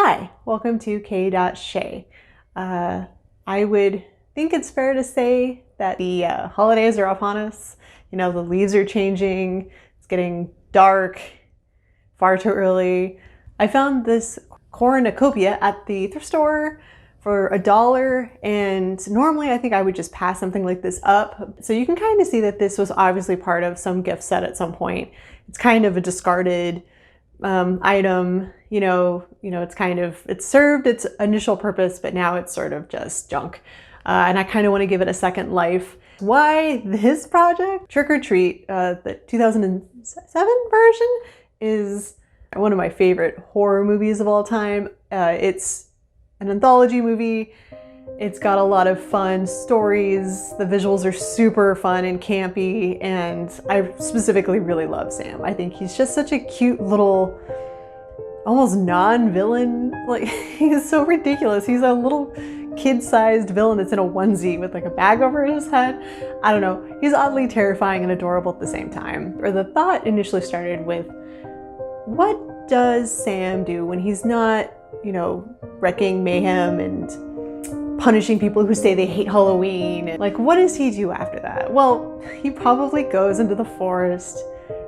Hi, welcome to K.Shay. I would think it's fair to say that the holidays are upon us. You know, the leaves are changing, it's getting dark, far too early. I found this Cornucopia at the thrift store for $1, and normally I think I would just pass something like this up. So you can kind of see that this was obviously part of some gift set at some point. It's kind of a discarded item, it's served its initial purpose, but now it's sort of just junk. And I kind of want to give it a second life. Why this project? Trick or Treat, the 2007 version, is one of my favorite horror movies of all time. It's an anthology movie. It's got a lot of fun stories. The visuals are super fun and campy, and I specifically really love Sam. I think he's just such a cute little, almost non-villain. Like, he's so ridiculous. He's a little kid-sized villain that's in a onesie with like a bag over his head. I don't know. He's oddly terrifying and adorable at the same time. Or the thought initially started with, what does Sam do when he's not, wrecking mayhem and punishing people who say they hate Halloween? Like, what does he do after that? Well, he probably goes into the forest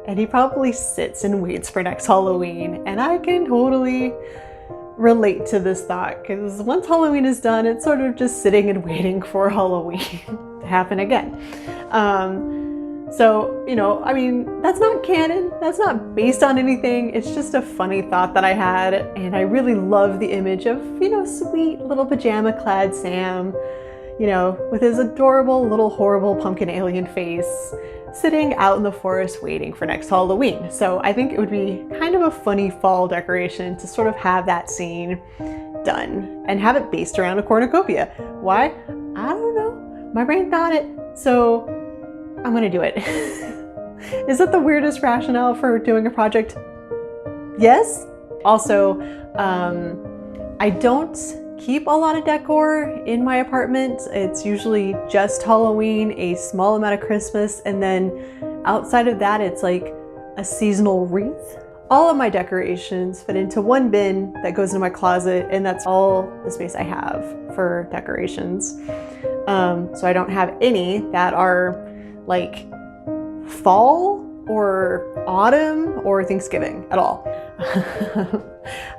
and he probably sits and waits for next Halloween. And I can totally relate to this thought, because once Halloween is done, it's sort of just sitting and waiting for Halloween to happen again. That's not canon, that's not based on anything, it's just a funny thought that I had, and I really love the image of, sweet little pajama-clad Sam, with his adorable little horrible pumpkin alien face, sitting out in the forest waiting for next Halloween. So I think it would be kind of a funny fall decoration to sort of have that scene done and have it based around a cornucopia. Why? I don't know. My brain thought it, so I'm gonna do it. Is it the weirdest rationale for doing a project? Yes. Also, I don't keep a lot of decor in my apartment. It's usually just Halloween, a small amount of Christmas, and then outside of that, it's like a seasonal wreath. All of my decorations fit into one bin that goes into my closet, and that's all the space I have for decorations. So I don't have any that are like fall or autumn or Thanksgiving at all.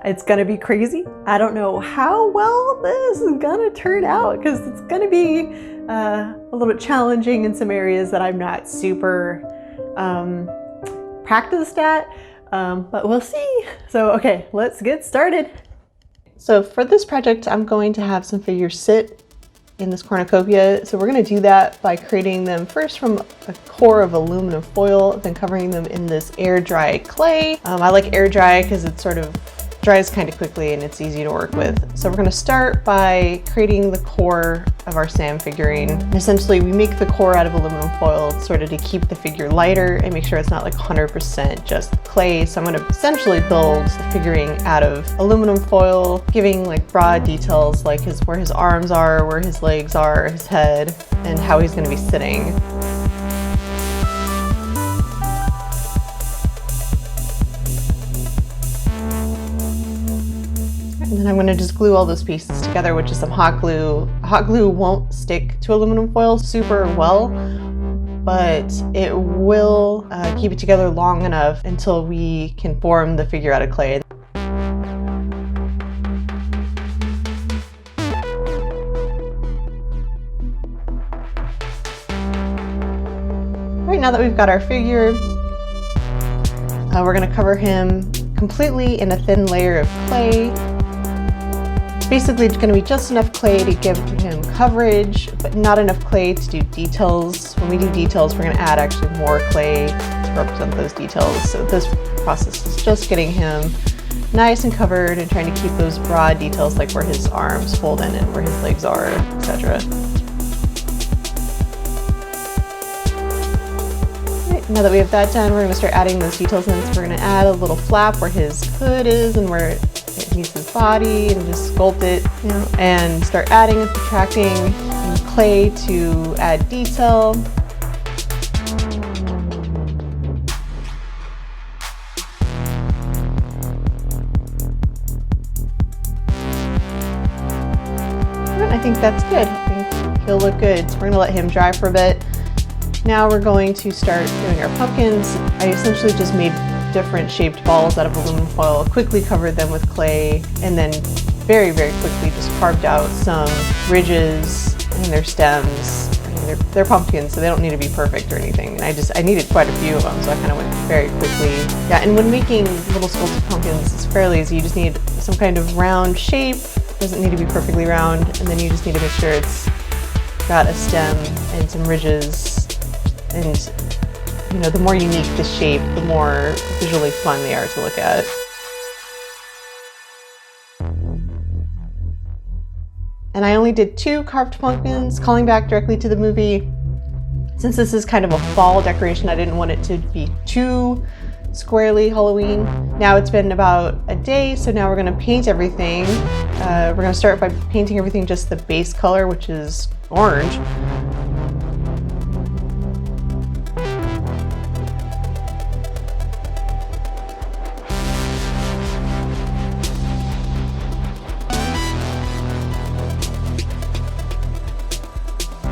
It's gonna be crazy. I don't know how well this is gonna turn out, because it's gonna be a little bit challenging in some areas that I'm not super practiced at, but we'll see. So okay, let's get started. So for this project, I'm going to have some figures sit in this cornucopia. So we're going to do that by creating them first from a core of aluminum foil, then covering them in this air dry clay. I like air dry because it sort of dries kind of quickly and it's easy to work with. So we're going to start by creating the core of our Sam figurine. Essentially, we make the core out of aluminum foil sort of to keep the figure lighter and make sure it's not like 100% just clay. So I'm going to essentially build the figurine out of aluminum foil, giving like broad details like where his arms are, where his legs are, his head, and how he's going to be sitting. And then I'm going to just glue all those pieces together with just some hot glue. Hot glue won't stick to aluminum foil super well, but it will keep it together long enough until we can form the figure out of clay. Right, now that we've got our figure, we're going to cover him completely in a thin layer of clay. Basically, it's going to be just enough clay to give him coverage, but not enough clay to do details. When we do details, we're going to add actually more clay to represent those details. So this process is just getting him nice and covered and trying to keep those broad details like where his arms fold in and where his legs are, etc. Right, now that we have that done, we're going to start adding those details in. So we're going to add a little flap where his hood is and where it meets his body, and just sculpt it, and start adding and subtracting clay to add detail. think that's good. I think he'll look good. So we're gonna let him dry for a bit. Now we're going to start doing our pumpkins. I essentially just made different shaped balls out of aluminum foil, quickly covered them with clay, and then very, very quickly just carved out some ridges in their stems. I mean, they're pumpkins, so they don't need to be perfect or anything. And I needed quite a few of them, so I kind of went very quickly. Yeah, and when making little sculpted pumpkins, it's fairly easy. You just need some kind of round shape. It doesn't need to be perfectly round, and then you just need to make sure it's got a stem and some ridges. And you know, the more unique the shape, the more visually fun they are to look at. And I only did 2 carved pumpkins, calling back directly to the movie. Since this is kind of a fall decoration, I didn't want it to be too squarely Halloween. Now it's been about a day, so now we're gonna paint everything. We're gonna start by painting everything just the base color, which is orange.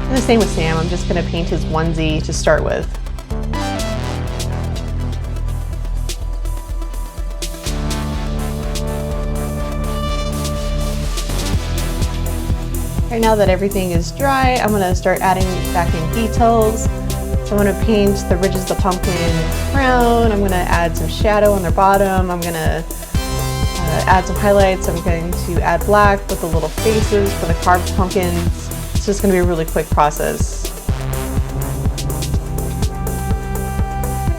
And the same with Sam, I'm just gonna paint his onesie to start with. Right now that everything is dry, I'm gonna start adding back in details. So I'm gonna paint the ridges of the pumpkin brown, I'm gonna add some shadow on their bottom, I'm gonna add some highlights, I'm going to add black with the little faces for the carved pumpkins. It's just going to be a really quick process.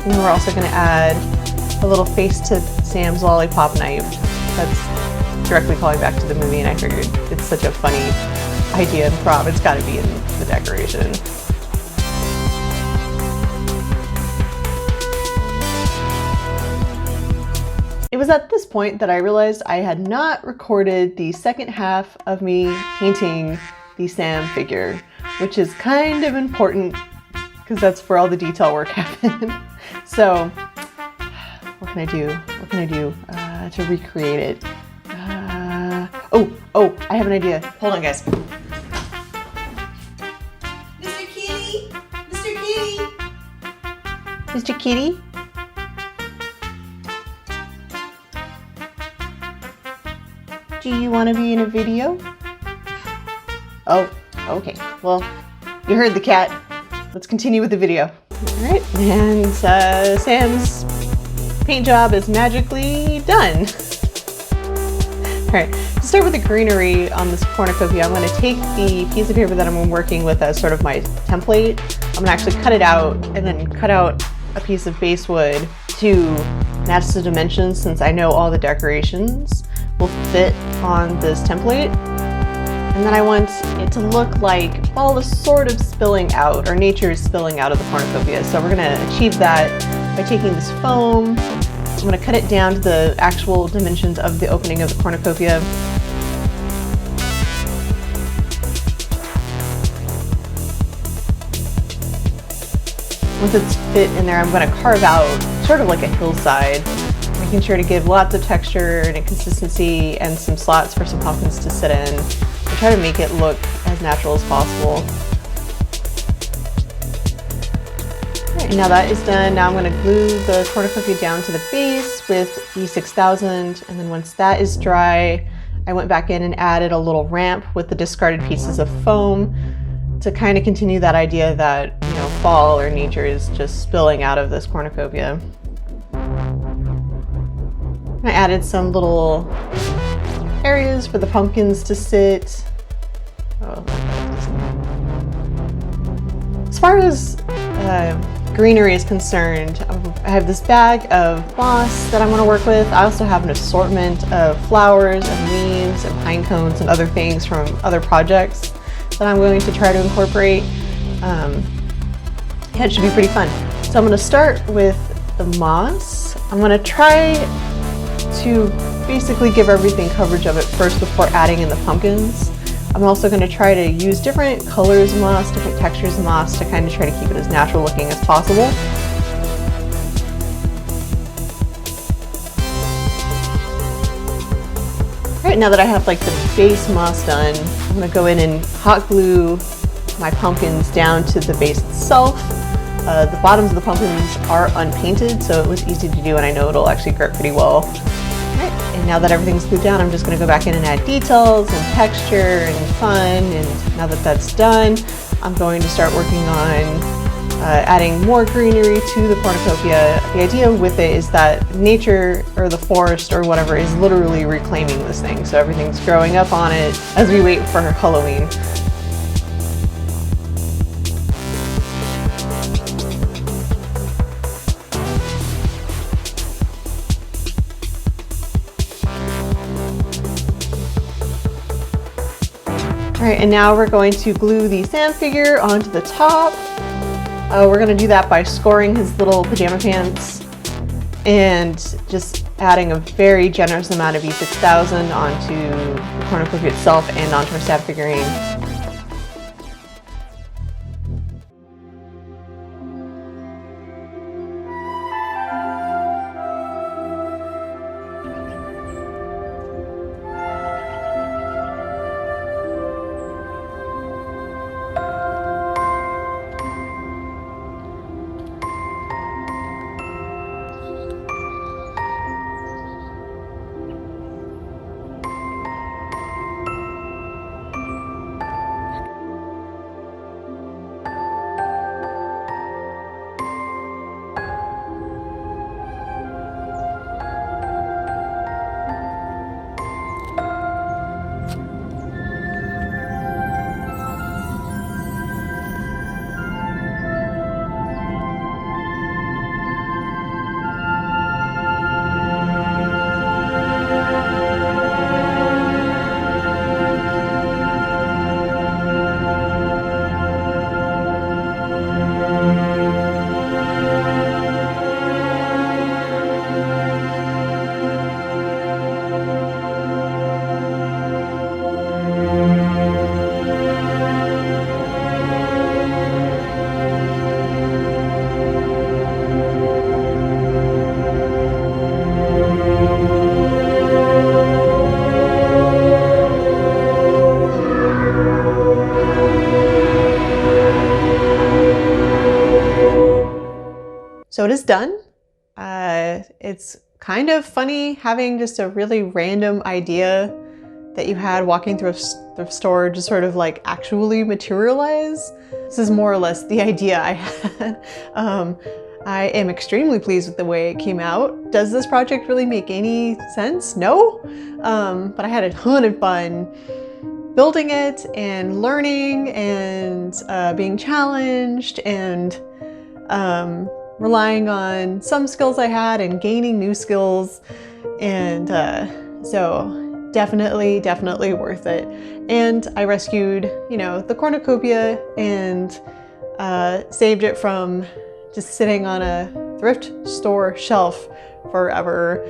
And then we're also going to add a little face to Sam's lollipop knife. That's directly calling back to the movie, and I figured it's such a funny idea and prop. It's got to be in the decoration. It was at this point that I realized I had not recorded the second half of me painting the Sam figure, which is kind of important because that's where all the detail work happened. So what can I do? What can I do to recreate it? Oh, I have an idea. Hold on, guys. Mr. Kitty! Mr. Kitty! Mr. Kitty? Do you want to be in a video? Oh, okay. Well, you heard the cat. Let's continue with the video. All right, and Sam's paint job is magically done. All right, to start with the greenery on this cornucopia, I'm going to take the piece of paper that I'm working with as sort of my template. I'm going to actually cut it out and then cut out a piece of basswood to match the dimensions, since I know all the decorations will fit on this template. And then I want it to look like fall is sort of spilling out, or nature is spilling out of the cornucopia. So we're gonna achieve that by taking this foam. I'm gonna cut it down to the actual dimensions of the opening of the cornucopia. Once it's fit in there, I'm gonna carve out sort of like a hillside, making sure to give lots of texture and consistency and some slots for some pumpkins to sit in. I try to make it look as natural as possible. Alright, now that is done, now I'm going to glue the cornucopia down to the base with E6000, and then once that is dry, I went back in and added a little ramp with the discarded pieces of foam to kind of continue that idea that, you know, fall or nature is just spilling out of this cornucopia. I added some little areas for the pumpkins to sit. As far as greenery is concerned, I have this bag of moss that I'm going to work with. I also have an assortment of flowers and leaves and pine cones and other things from other projects that I'm going to try to incorporate. Yeah, it should be pretty fun. So I'm going to start with the moss. I'm going to try to basically give everything coverage of it first before adding in the pumpkins. I'm also going to try to use different colors of moss, different textures of moss to kind of try to keep it as natural looking as possible. Alright, right, now that I have like the base moss done, I'm gonna go in and hot glue my pumpkins down to the base itself. The bottoms of the pumpkins are unpainted, so it was easy to do, and I know it'll actually grip pretty well. Alright, and now that everything's glued down, I'm just going to go back in and add details and texture and fun, and now that that's done, I'm going to start working on adding more greenery to the cornucopia. The idea with it is that nature, or the forest, or whatever, is literally reclaiming this thing, so everything's growing up on it as we wait for Halloween. Alright, and now we're going to glue the sand figure onto the top. We're going to do that by scoring his little pajama pants and just adding a very generous amount of E6000 onto the cornucopia itself and onto our sand figurine. So it is done. It's kind of funny having just a really random idea that you had walking through a thrift store just sort of like actually materialize. This is more or less the idea I had. I am extremely pleased with the way it came out. Does this project really make any sense? No, but I had a ton of fun building it and learning and being challenged and relying on some skills I had and gaining new skills, and so definitely worth it. And I rescued, you know, the cornucopia and saved it from just sitting on a thrift store shelf forever.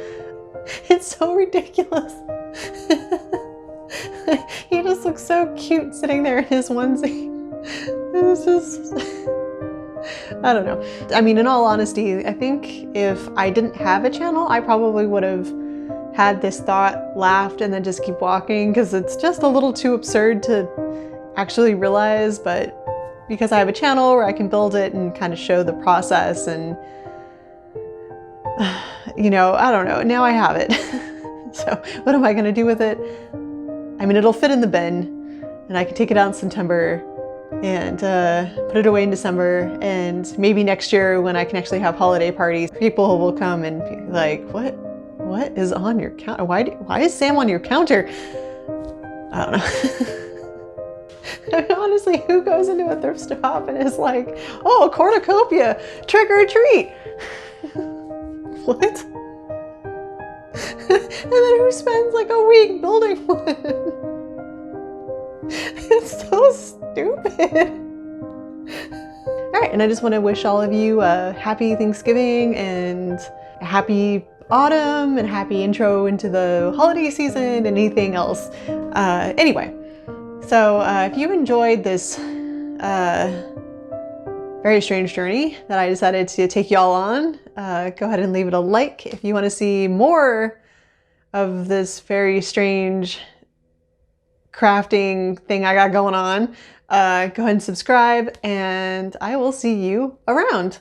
It's so ridiculous. He just looks so cute sitting there in his onesie. It's just I don't know. I mean, in all honesty, I think if I didn't have a channel, I probably would have had this thought, laughed, and then just keep walking, because it's just a little too absurd to actually realize. But because I have a channel where I can build it and kind of show the process, and you know, I don't know, now I have it. So what am I going to do with it? I mean, it'll fit in the bin, and I can take it out in September and put it away in December, and maybe next year when I can actually have holiday parties, people will come and be like, what is on your counter? Why is Sam on your counter? I don't know. I mean, honestly, who goes into a thrift shop and is like, oh, cornucopia, trick or treat? What? And then who spends like a week building one? It's so stupid. All right, and I just want to wish all of you a happy Thanksgiving and a happy autumn and happy intro into the holiday season and anything else. Anyway, so if you enjoyed this very strange journey that I decided to take y'all on, go ahead and leave it a like. If you want to see more of this very strange crafting thing I got going on, go ahead and subscribe, and I will see you around.